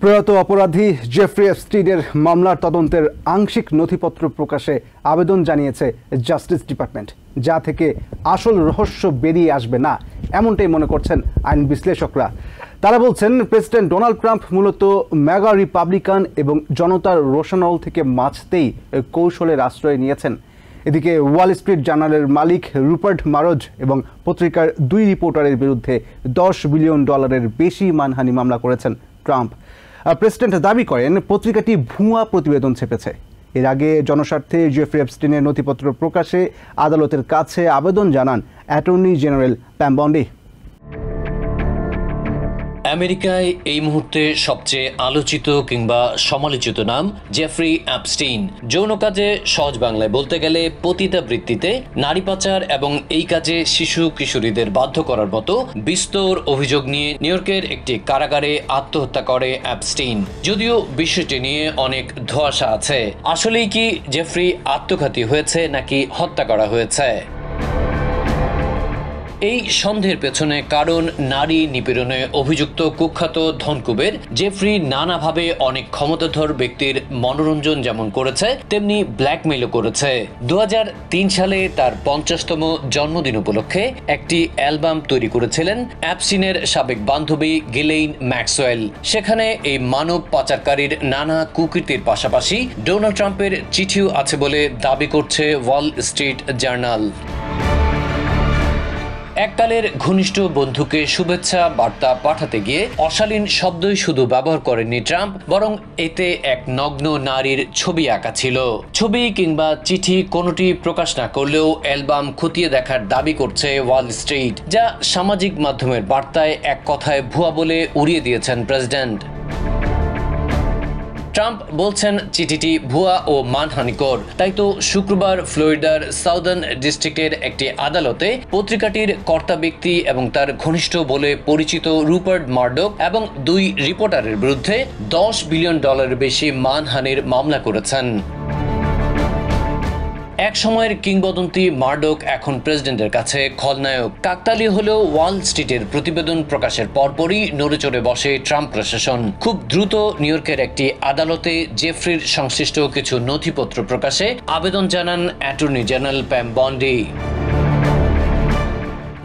প্রয়াত অপরাধী জেফ্রি এপস্টিনের মামলার তদন্তের আংশিক নথিপত্র প্রকাশে আবেদন জানিয়েছে জাস্টিস ডিপার্টমেন্ট, যা থেকে আসল রহস্য বেরিয়ে আসবে না এমনটাই মনে করছেন আইন বিশ্লেষকরা। তারা বলছেন, প্রেসিডেন্ট ডোনাল্ড ট্রাম্প মূলত মেগা রিপাবলিকান এবং জনতার রোশানল থেকে বাঁচতেই কৌশলের আশ্রয় নিয়েছেন। এদিকে ওয়াল স্ট্রিট জার্নালের মালিক রুপার্ট মারোজ এবং পত্রিকার 2 রিপোর্টারের বিরুদ্ধে $10 বিলিয়ন বেশি মানহানি মামলা করেছেন ট্রাম্প। প্রেসিডেন্ট দাবি করেন পত্রিকাটি ভুয়া প্রতিবেদন ছেপেছে। এর আগে জনস্বার্থে জেফ্রি এপস্টিনের নথিপত্র প্রকাশে আদালতের কাছে আবেদন জানান অ্যাটর্নি জেনারেল প্যাম বন্ডি। আমেরিকায় এই মুহূর্তে সবচেয়ে আলোচিত কিংবা সমালোচিত নাম জেফ্রি এপস্টিন। যৌন কাজে সহজ বাংলায় বলতে গেলে পতিতাবৃত্তিতে, নারী পাচার এবং এই কাজে শিশু কিশোরীদের বাধ্য করার মতো বিস্তর অভিযোগ নিয়ে নিউ ইয়র্কের একটি কারাগারে আত্মহত্যা করে এপস্টিন। যদিও বিষয়টি নিয়ে অনেক ধোঁয়াশা আছে। আসলেই কি জেফ্রি আত্মঘাতী হয়েছে নাকি হত্যা করা হয়েছে? এই সন্দেহের পেছনে কারণ নারী নিপীড়নে অভিযুক্ত কুখ্যাত ধনকুবের জেফ্রি নানাভাবে অনেক ক্ষমতাধর ব্যক্তির মনোরঞ্জন যেমন করেছে, তেমনি ব্ল্যাকমেইলও করেছে। 2003 সালে তার 50তম জন্মদিন উপলক্ষে একটি অ্যালবাম তৈরি করেছিলেন অ্যাপস্টিনের সাবেক বান্ধবী গিলেইন ম্যাক্সওয়েল। সেখানে এই মানব পাচারকারীর নানা কুকীর্তির পাশাপাশি ডোনাল্ড ট্রাম্পের চিঠিও আছে বলে দাবি করছে ওয়াল স্ট্রিট জার্নাল। এককালের ঘনিষ্ঠ বন্ধুকে শুভেচ্ছা বার্তা পাঠাতে গিয়ে অশালীন শব্দই শুধু ব্যবহার করেননি ট্রাম্প, বরং এতে এক নগ্ন নারীর ছবি আঁকা ছিল। ছবি কিংবা চিঠি কোনোটি প্রকাশ না করলেও অ্যালবাম খতিয়ে দেখার দাবি করছে ওয়াল স্ট্রিট, যা সামাজিক মাধ্যমের বার্তায় এক কথায় ভুয়া বলে উড়িয়ে দিয়েছেন প্রেসিডেন্ট। ট্রাম্প বলছেন চিঠিটি ভুয়া ও মানহানিকর। তাই তো শুক্রবার ফ্লোরিডার সাউদার্ন ডিস্ট্রিক্টের একটি আদালতে পত্রিকাটির কর্তা ব্যক্তি এবং তার ঘনিষ্ঠ বলে পরিচিত রুপার্ট মারডক এবং 2 রিপোর্টারের বিরুদ্ধে $10 বিলিয়ন বেশি মানহানির মামলা করেছেন। এক সময়ের কিংবদন্তি মারডক এখন প্রেসিডেন্টের কাছে খলনায়ক। কাকতালীয় হলেও ওয়াল স্ট্রিটের প্রতিবেদন প্রকাশের পরপরই নড়েচড়ে বসে ট্রাম্প প্রশাসন। খুব দ্রুত নিউ ইয়র্কের একটি আদালতে জেফ্রির সংশ্লিষ্ট কিছু নথিপত্র প্রকাশে আবেদন জানান অ্যাটর্নি জেনারেল প্যাম বন্ডি,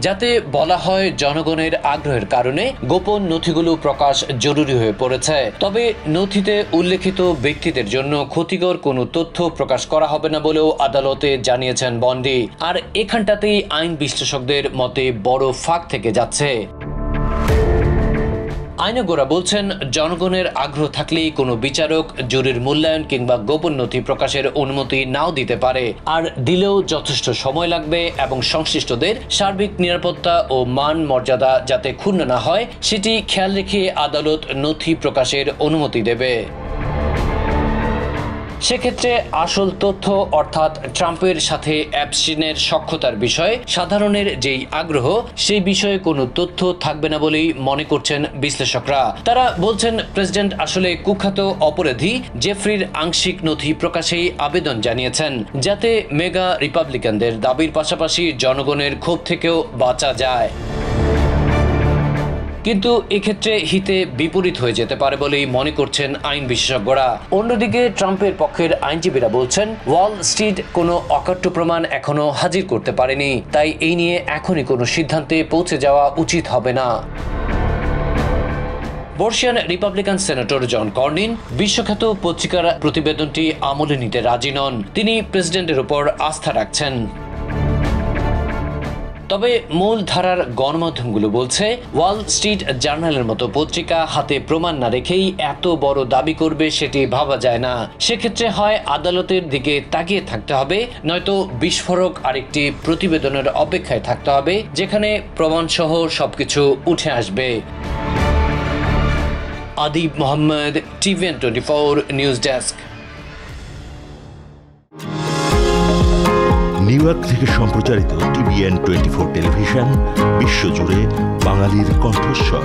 যাতে বলা হয় জনগণের আগ্রহের কারণে গোপন নথিগুলো প্রকাশ জরুরি হয়ে পড়েছে। তবে নথিতে উল্লেখিত ব্যক্তিদের জন্য ক্ষতিকর কোনো তথ্য প্রকাশ করা হবে না বলেও আদালতে জানিয়েছেন বন্ডি। আর এখানটাতেই আইন বিশ্লেষকদের মতে বড় ফাঁক থেকে যাচ্ছে। আইনজ্ঞরা বলছেন, জনগণের আগ্রহ থাকলেই কোনো বিচারক জুরির মূল্যায়ন কিংবা গোপন নথি প্রকাশের অনুমতি নাও দিতে পারে, আর দিলেও যথেষ্ট সময় লাগবে এবং সংশ্লিষ্টদের সার্বিক নিরাপত্তা ও মান মর্যাদা যাতে ক্ষুণ্ণ না হয় সেটি খেয়াল রেখে আদালত নথি প্রকাশের অনুমতি দেবে। সেক্ষেত্রে আসল তথ্য অর্থাৎ ট্রাম্পের সাথে এপস্টিনের সখ্যতার বিষয়ে সাধারণের যেই আগ্রহ, সেই বিষয়ে কোনো তথ্য থাকবে না বলেই মনে করছেন বিশ্লেষকরা। তারা বলছেন, প্রেসিডেন্ট আসলে কুখ্যাত অপরাধী জেফ্রির আংশিক নথি প্রকাশেই আবেদন জানিয়েছেন, যাতে মেগা রিপাবলিকানদের দাবির পাশাপাশি জনগণের ক্ষোভ থেকেও বাঁচা যায়। কিন্তু এক্ষেত্রে হিতে বিপরীত হয়ে যেতে পারে বলেই মনে করছেন আইন বিশেষজ্ঞরা। অন্যদিকে ট্রাম্পের পক্ষের আইনজীবীরা বলছেন, ওয়াল স্ট্রিট কোনো অকাট্য প্রমাণ এখনো হাজির করতে পারেনি, তাই এই নিয়ে এখনই কোনো সিদ্ধান্তে পৌঁছে যাওয়া উচিত হবে না। বর্ষিয়ান রিপাবলিকান সেনেটর জন কর্নিন বিশ্বখ্যাত পত্রিকার প্রতিবেদনটি আমলে নিতে রাজি নন। তিনি প্রেসিডেন্টের উপর আস্থা রাখছেন। তবে মূল ধারার গণমাধ্যমগুলো বলছে, ওয়াল স্ট্রিট জার্নালের মতো পত্রিকা হাতে প্রমাণ না রেখেই এত বড় দাবি করবে সেটি ভাবা যায় না। সেক্ষেত্রে হয় আদালতের দিকে তাকিয়ে থাকতে হবে, নয়তো বিস্ফোরক আরেকটি প্রতিবেদনের অপেক্ষায় থাকতে হবে, যেখানে প্রমাণসহ সবকিছু উঠে আসবে। Adib Mohammad, TVN 24 news desk. New York থেকে সম্প্রচারিত TVN 24 টেলিভিশন বিশ্বজুড়ে বাঙালির কণ্ঠস্বর।